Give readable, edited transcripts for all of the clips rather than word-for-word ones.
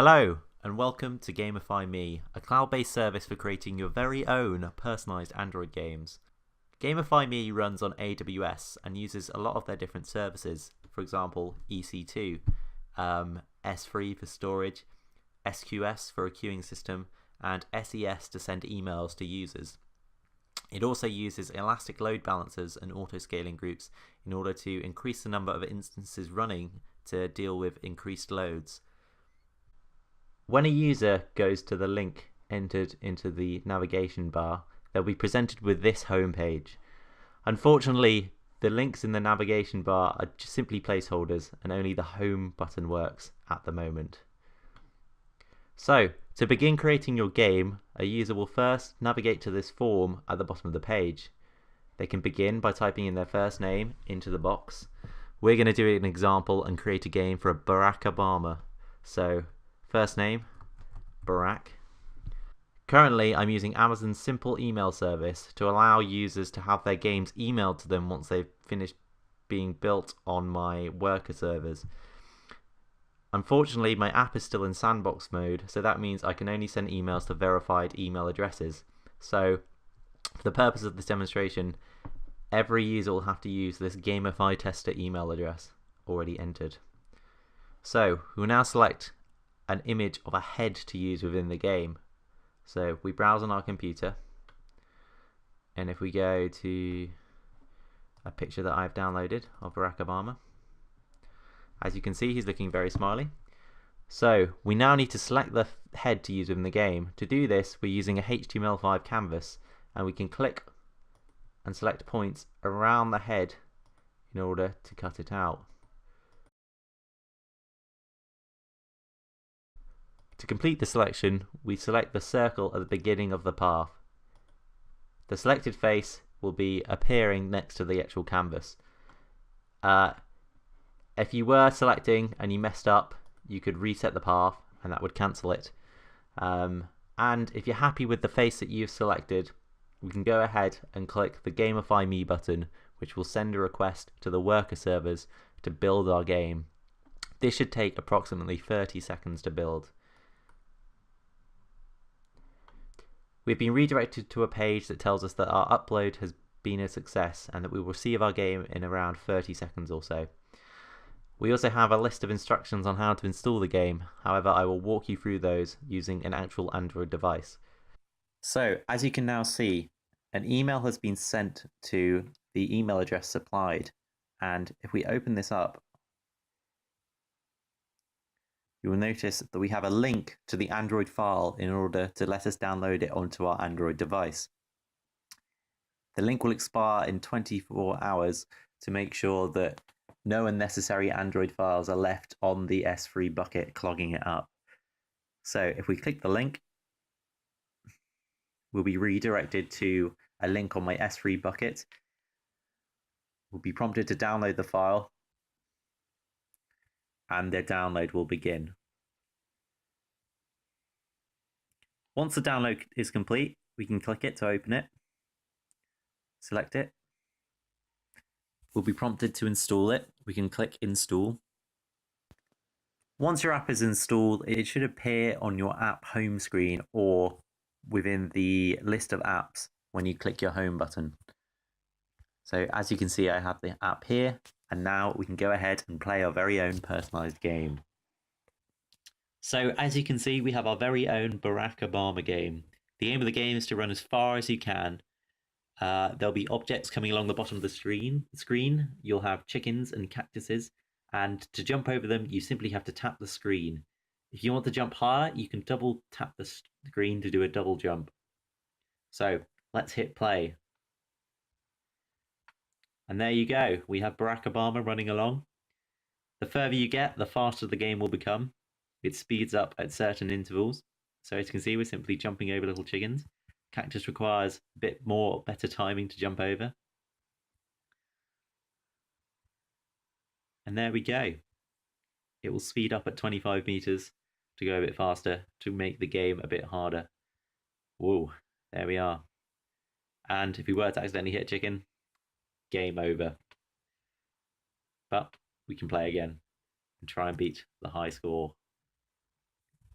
Hello, and welcome to Gamify Me, a cloud-based service for creating your very own personalized Android games. Gamify Me runs on AWS and uses a lot of their different services, for example EC2, S3 for storage, SQS for a queuing system, and SES to send emails to users. It also uses elastic load balancers and auto-scaling groups in order to increase the number of instances running to deal with increased loads. When a user goes to the link entered into the navigation bar, they'll be presented with this home page. Unfortunately, the links in the navigation bar are just simply placeholders and only the home button works at the moment. So, to begin creating your game, a user will first navigate to this form at the bottom of the page. They can begin by typing in their first name into the box. We're going to do an example and create a game for Barack Obama. So, first name, Barack. Currently, I'm using Amazon's simple email service to allow users to have their games emailed to them once they've finished being built on my worker servers. Unfortunately, my app is still in sandbox mode, so that means I can only send emails to verified email addresses. So, for the purpose of this demonstration, every user will have to use this Gamify tester email address already entered. So, we will now select an image of a head to use within the game. So, if we browse on our computer, and if we go to a picture that I've downloaded of Barack Obama, as you can see, he's looking very smiley. So we now need to select the head to use within the game. To do this, we're using a HTML5 canvas, and we can click and select points around the head in order to cut it out. To complete the selection, we select the circle at the beginning of the path. The selected face will be appearing next to the actual canvas. If you were selecting and you messed up, you could reset the path and that would cancel it. And if you're happy with the face that you've selected, we can go ahead and click the Gamify Me button, which will send a request to the worker servers to build our game. This should take approximately 30 seconds to build. We've been redirected to a page that tells us that our upload has been a success and that we will receive our game in around 30 seconds or so. We also have a list of instructions on how to install the game, however I will walk you through those using an actual Android device. So, as you can now see, an email has been sent to the email address supplied, and if we open this up, you will notice that we have a link to the Android file in order to let us download it onto our Android device. The link will expire in 24 hours to make sure that no unnecessary Android files are left on the S3 bucket clogging it up. So if we click the link, we'll be redirected to a link on my S3 bucket. We'll be prompted to download the file, and the download will begin. Once the download is complete, we can click it to open it, select it. We'll be prompted to install it. We can click install. Once your app is installed, it should appear on your app home screen or within the list of apps when you click your home button. So as you can see, I have the app here, and now we can go ahead and play our very own personalized game. So as you can see, we have our very own Barack Obama game. The aim of the game is to run as far as you can. There'll be objects coming along the bottom of the screen. You'll have chickens and cactuses, and to jump over them, you simply have to tap the screen. If you want to jump higher, you can double tap the screen to do a double jump. So let's hit play. And there you go. We have Barack Obama running along. The further you get, the faster the game will become. It speeds up at certain intervals. So as you can see, we're simply jumping over little chickens. Cactus requires a bit more, better timing to jump over. And there we go. It will speed up at 25 meters to go a bit faster to make the game a bit harder. Whoa, there we are. And if we were to accidentally hit a chicken, game over. But we can play again and try and beat the high score.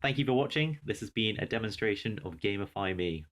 Thank you for watching. This has been a demonstration of Gamify Me.